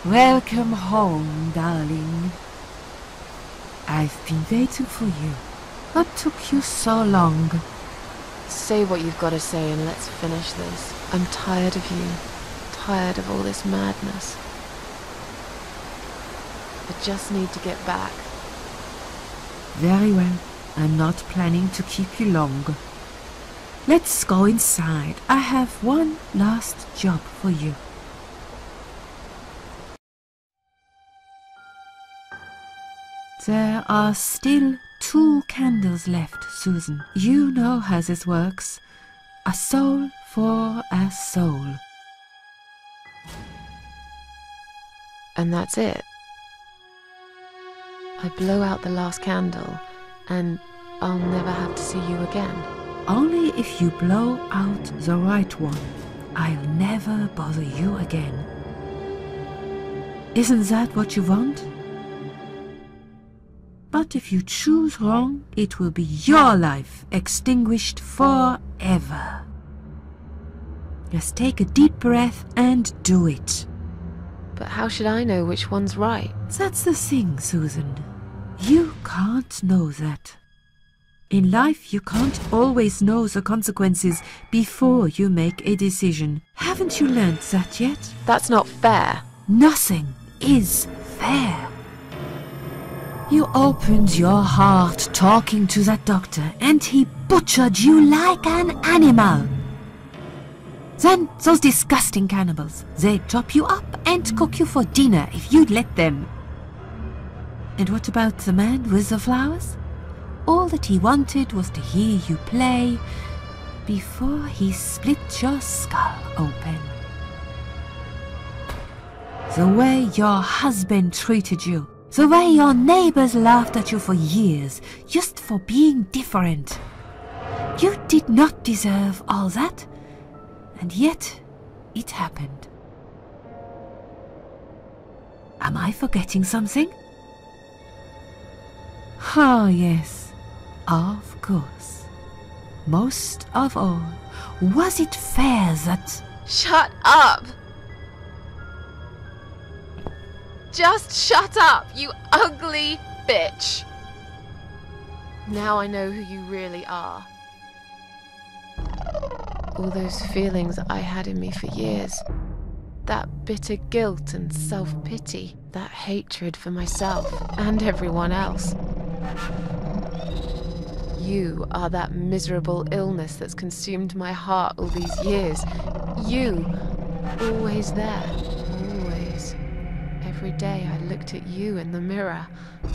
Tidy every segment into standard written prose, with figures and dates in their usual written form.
Welcome home, darling. I've been waiting for you. What took you so long? Say what you've got to say and let's finish this. I'm tired of you. Tired of all this madness. I just need to get back. Very well. I'm not planning to keep you long. Let's go inside. I have one last job for you. There are still 2 candles left, Susan. You know how this works. A soul for a soul. And that's it. I blow out the last candle and I'll never have to see you again. Only if you blow out the right one. I'll never bother you again. Isn't that what you want? But if you choose wrong, it will be your life extinguished forever. Just take a deep breath and do it. But how should I know which one's right? That's the thing, Susan. You can't know that. In life, you can't always know the consequences before you make a decision. Haven't you learned that yet? That's not fair. Nothing is fair. You opened your heart talking to that doctor, and he butchered you like an animal. Then those disgusting cannibals, they'd chop you up and cook you for dinner if you'd let them. And what about the man with the flowers? All that he wanted was to hear you play before he split your skull open. The way your husband treated you, the way your neighbors laughed at you for years, just for being different. You did not deserve all that, and yet it happened. Am I forgetting something? Oh, yes, of course. Most of all, was it fair that... Shut up! Just shut up, you ugly bitch! Now I know who you really are. All those feelings I had in me for years. That bitter guilt and self-pity. That hatred for myself and everyone else. You are that miserable illness that's consumed my heart all these years. You, always there, always. Every day I looked at you in the mirror,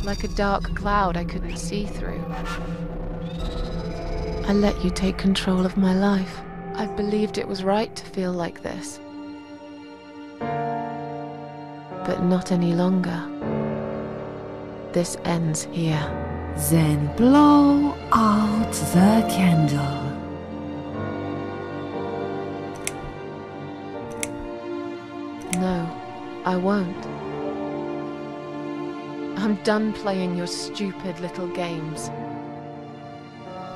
like a dark cloud I couldn't see through. I let you take control of my life. I believed it was right to feel like this. But not any longer. This ends here. Then blow out the candle. No, I won't. I'm done playing your stupid little games.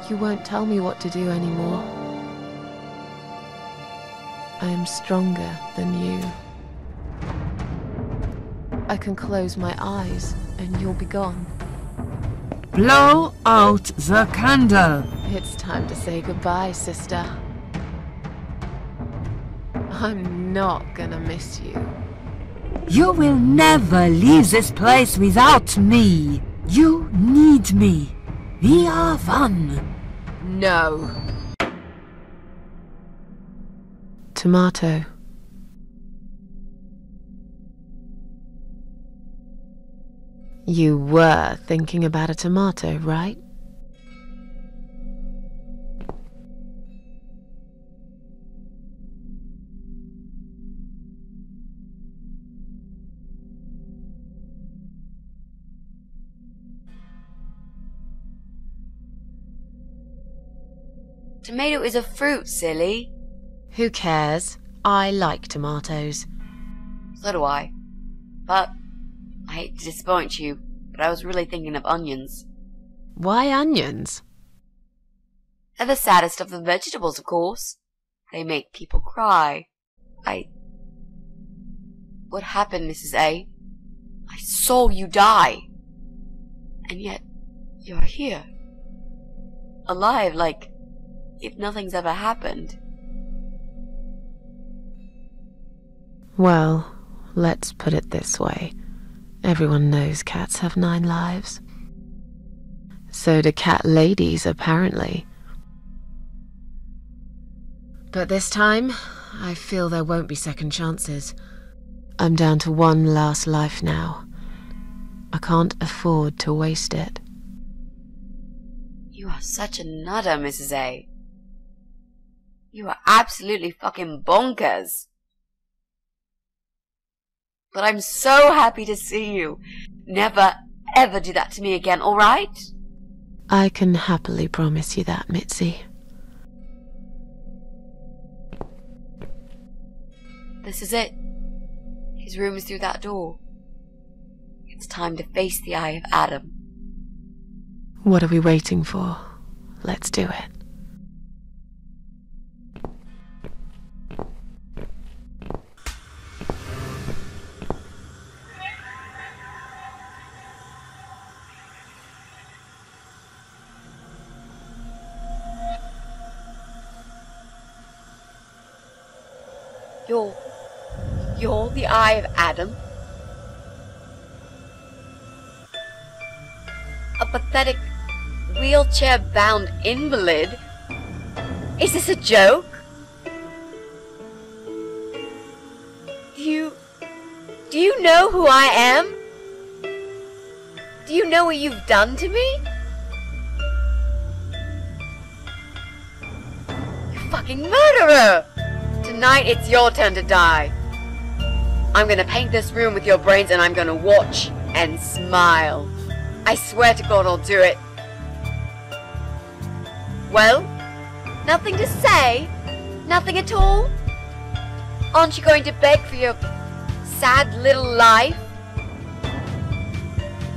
You won't tell me what to do anymore. I am stronger than you. I can close my eyes and you'll be gone. Blow out the candle. It's time to say goodbye, sister. I'm not gonna miss you. You will never leave this place without me. You need me. We are one. No. Tomato. You were thinking about a tomato, right? Tomato is a fruit, silly. Who cares? I like tomatoes. So do I. But I hate to disappoint you, but I was really thinking of onions. Why onions? They're the saddest of the vegetables, of course. They make people cry. What happened, Mrs. A? I saw you die. And yet, you're here. Alive, like if nothing's ever happened. Well, let's put it this way. Everyone knows cats have 9 lives. So do cat ladies, apparently. But this time, I feel there won't be second chances. I'm down to 1 last life now. I can't afford to waste it. You are such a nutter, Mrs. A. You are absolutely fucking bonkers. But I'm so happy to see you. Never, ever do that to me again, alright? I can happily promise you that, Mitzi. This is it. His room is through that door. It's time to face the Eye of Adam. What are we waiting for? Let's do it. You're the Eye of Adam? A pathetic, wheelchair-bound invalid? Is this a joke? Do you know who I am? Do you know what you've done to me? You fucking murderer! Tonight it's your turn to die. I'm gonna paint this room with your brains and I'm gonna watch and smile. I swear to God I'll do it. Well, nothing to say? Nothing at all? Aren't you going to beg for your sad little life?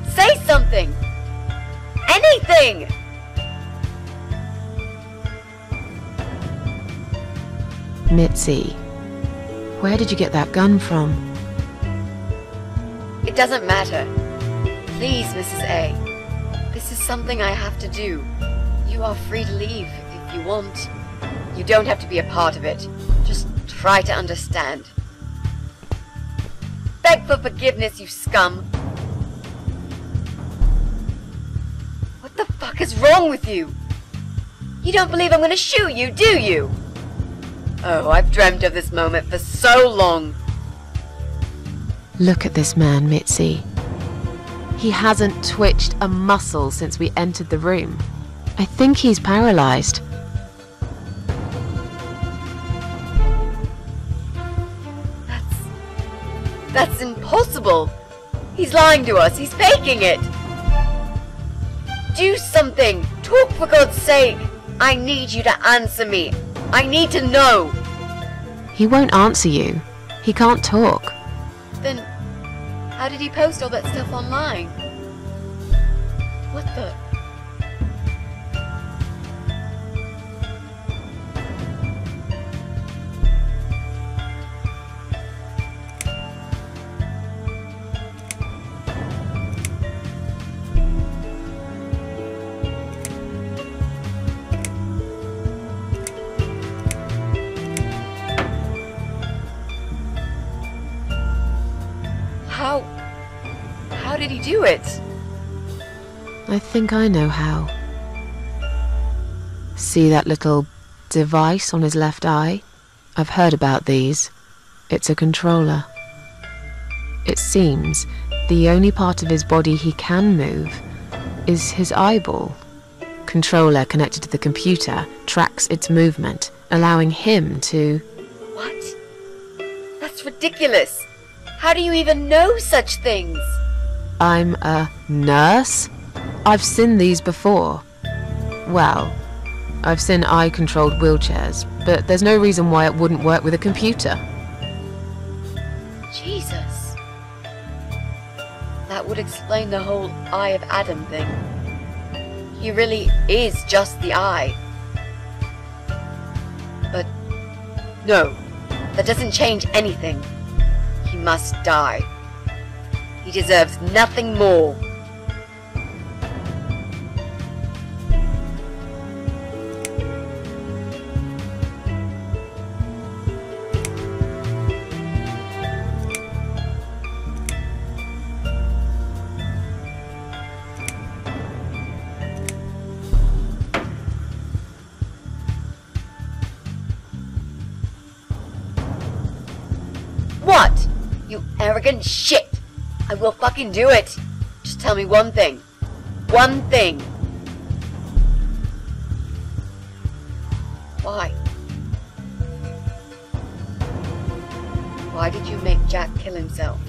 Say something! Anything! Mitzi, where did you get that gun from? It doesn't matter. Please, Mrs. A. This is something I have to do. You are free to leave if you want. You don't have to be a part of it. Just try to understand. Beg for forgiveness, you scum. What the fuck is wrong with you? You don't believe I'm gonna shoot you, do you? Oh, I've dreamt of this moment for so long. Look at this man, Mitzi. He hasn't twitched a muscle since we entered the room. I think he's paralyzed. That's impossible. He's lying to us. He's faking it. Do something. Talk for God's sake. I need you to answer me. I need to know. He won't answer you. He can't talk. Then, how did he post all that stuff online? What the... How did he do it? I think I know how. See that little device on his left eye? I've heard about these. It's a controller. It seems the only part of his body he can move is his eyeball. Controller connected to the computer tracks its movement, allowing him to... What? That's ridiculous. How do you even know such things? I'm a nurse? I've seen these before. Well, I've seen eye-controlled wheelchairs, but there's no reason why it wouldn't work with a computer. Jesus. That would explain the whole Eye of Adam thing. He really is just the eye. But no, that doesn't change anything. He must die. He deserves nothing more. What? You arrogant shit! I will fucking do it! Just tell me one thing. One thing. Why? Why did you make Jack kill himself?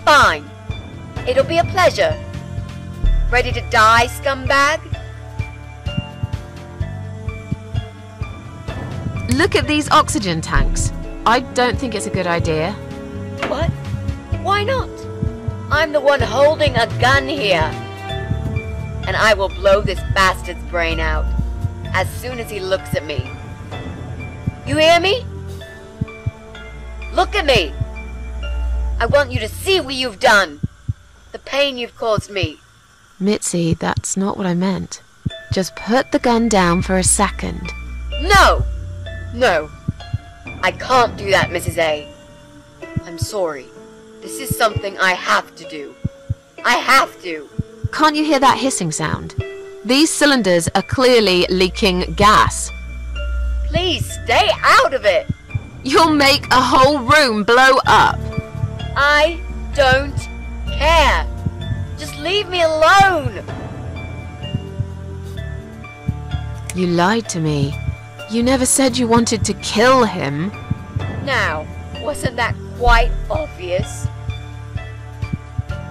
Fine. It'll be a pleasure. Ready to die, scumbag? Look at these oxygen tanks. I don't think it's a good idea. What? Why not? I'm the one holding a gun here. And I will blow this bastard's brain out as soon as he looks at me. You hear me? Look at me! I want you to see what you've done. The pain you've caused me. Mitzi, that's not what I meant. Just put the gun down for a second. No! No. I can't do that, Mrs. A. I'm sorry. This is something I have to do. I have to. Can't you hear that hissing sound? These cylinders are clearly leaking gas. Please stay out of it. You'll make a whole room blow up. I don't care. Just leave me alone. You lied to me. You never said you wanted to kill him. Now, wasn't that quite obvious?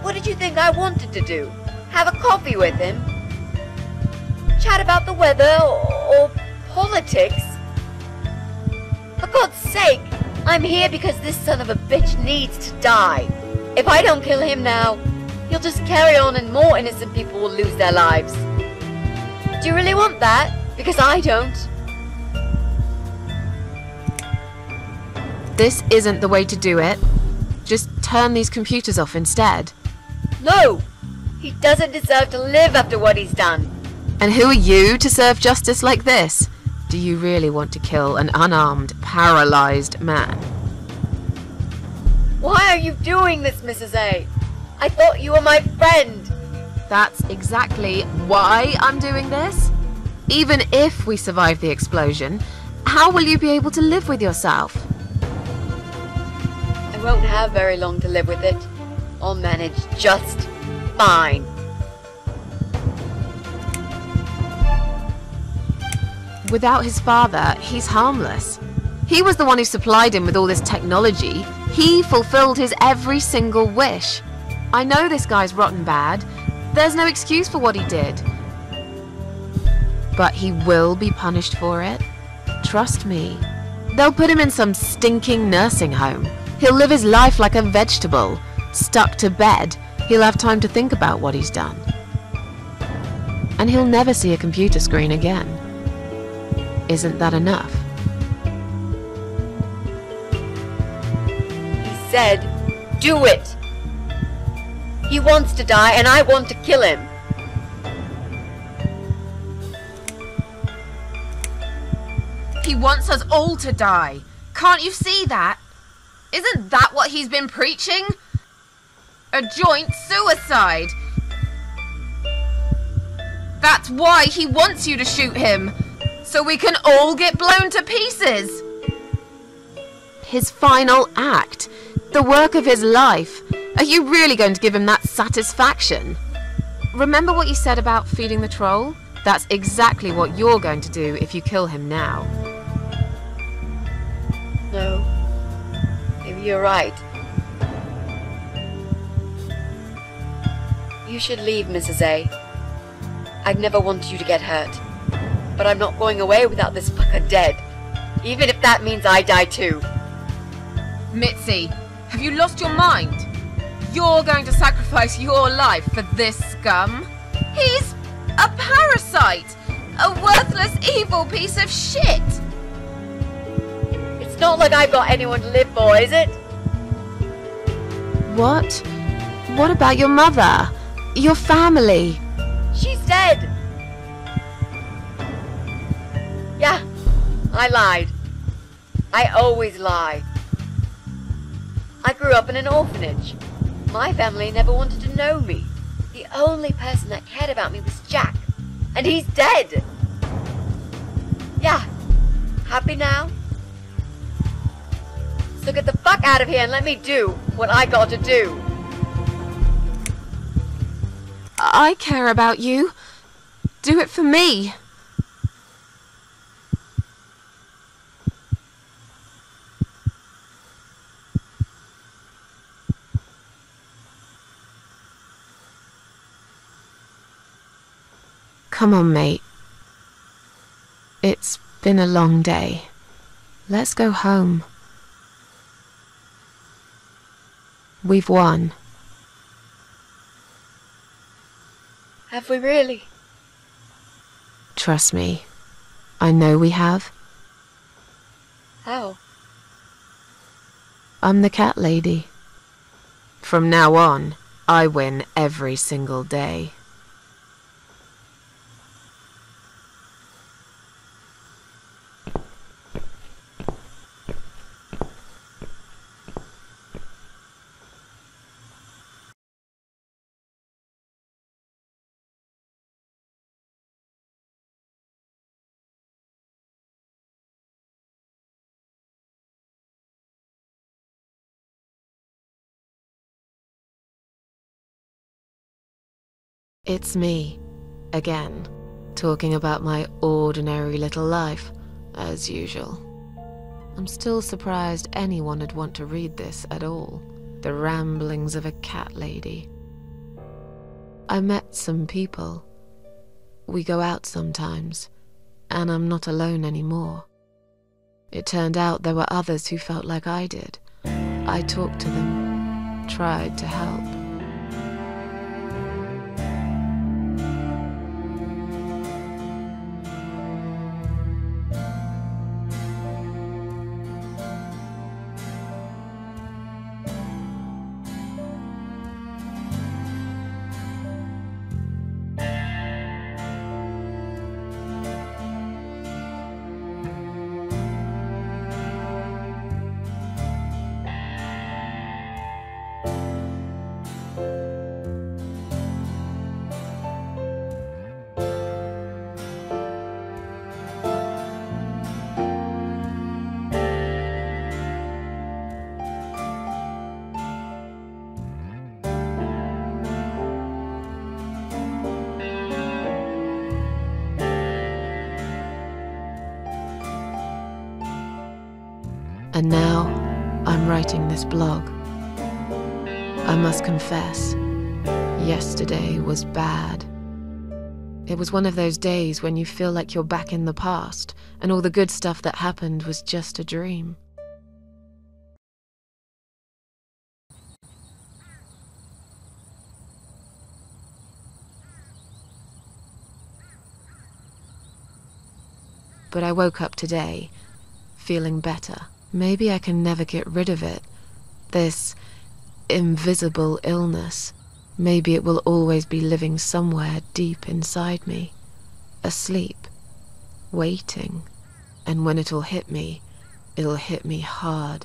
What did you think I wanted to do? Have a coffee with him? Chat about the weather or politics? For God's sake, I'm here because this son of a bitch needs to die. If I don't kill him now, he'll just carry on and more innocent people will lose their lives. Do you really want that? Because I don't. This isn't the way to do it. Just turn these computers off instead. No! He doesn't deserve to live after what he's done. And who are you to serve justice like this? Do you really want to kill an unarmed, paralyzed man? Why are you doing this, Mrs. A? I thought you were my friend. That's exactly why I'm doing this. Even if we survive the explosion, how will you be able to live with yourself? I won't have very long to live with it. I'll manage just fine. Without his father, he's harmless. He was the one who supplied him with all this technology. He fulfilled his every single wish. I know this guy's rotten bad. There's no excuse for what he did. But he will be punished for it. Trust me. They'll put him in some stinking nursing home. He'll live his life like a vegetable. Stuck to bed. He'll have time to think about what he's done. And he'll never see a computer screen again. Isn't that enough? He said, do it. He wants to die and I want to kill him. He wants us all to die. Can't you see that? Isn't that what he's been preaching? A joint suicide. That's why he wants you to shoot him. So we can all get blown to pieces. His final act. The work of his life. Are you really going to give him that satisfaction? Remember what you said about feeding the troll? That's exactly what you're going to do if you kill him now. know. Maybe you're right. You should leave, Mrs. A. I'd never want you to get hurt. But I'm not going away without this fucker dead. Even if that means I die too. Mitzi, have you lost your mind? You're going to sacrifice your life for this scum? He's a parasite! A worthless, evil piece of shit! It's not like I've got anyone to live for, is it? What? What about your mother? Your family? She's dead! Yeah, I lied. I always lie. I grew up in an orphanage. My family never wanted to know me. The only person that cared about me was Jack. And he's dead! Yeah, happy now? So get the fuck out of here and let me do what I got to do. I care about you. Do it for me. Come on, mate. It's been a long day. Let's go home. We've won. Have we really? Trust me. I know we have. How? I'm the cat lady. From now on, I win every single day. It's me, again, talking about my ordinary little life, as usual. I'm still surprised anyone would want to read this at all. The ramblings of a cat lady. I met some people. We go out sometimes, and I'm not alone anymore. It turned out there were others who felt like I did. I talked to them, tried to help. And now, I'm writing this blog. I must confess, yesterday was bad. It was one of those days when you feel like you're back in the past, and all the good stuff that happened was just a dream. But I woke up today, feeling better. Maybe I can never get rid of it, this invisible illness. Maybe it will always be living somewhere deep inside me, asleep, waiting. And when it'll hit me hard.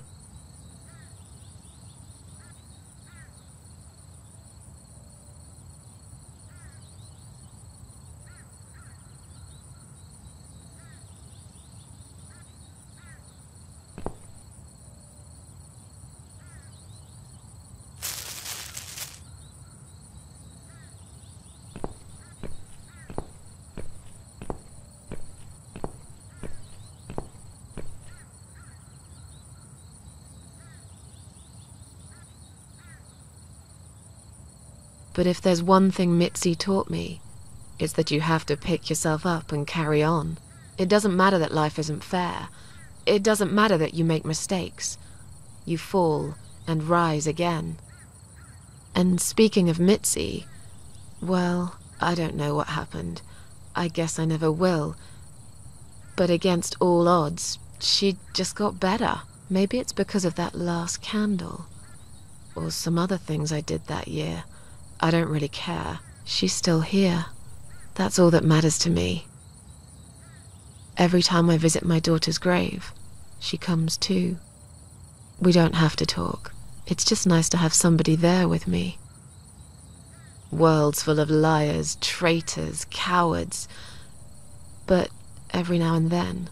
But if there's one thing Mitzi taught me, it's that you have to pick yourself up and carry on. It doesn't matter that life isn't fair. It doesn't matter that you make mistakes. You fall and rise again. And speaking of Mitzi, well, I don't know what happened. I guess I never will. But against all odds, she just got better. Maybe it's because of that last candle. Or some other things I did that year. I don't really care. She's still here. That's all that matters to me. Every time I visit my daughter's grave, she comes too. We don't have to talk. It's just nice to have somebody there with me. Worlds full of liars, traitors, cowards. But every now and then,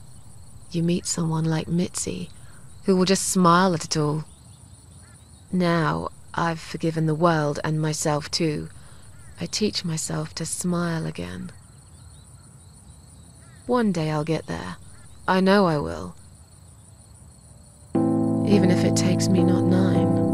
you meet someone like Mitzi, who will just smile at it all. Now, I've forgiven the world and myself too. I teach myself to smile again. One day I'll get there. I know I will. Even if it takes me not 9.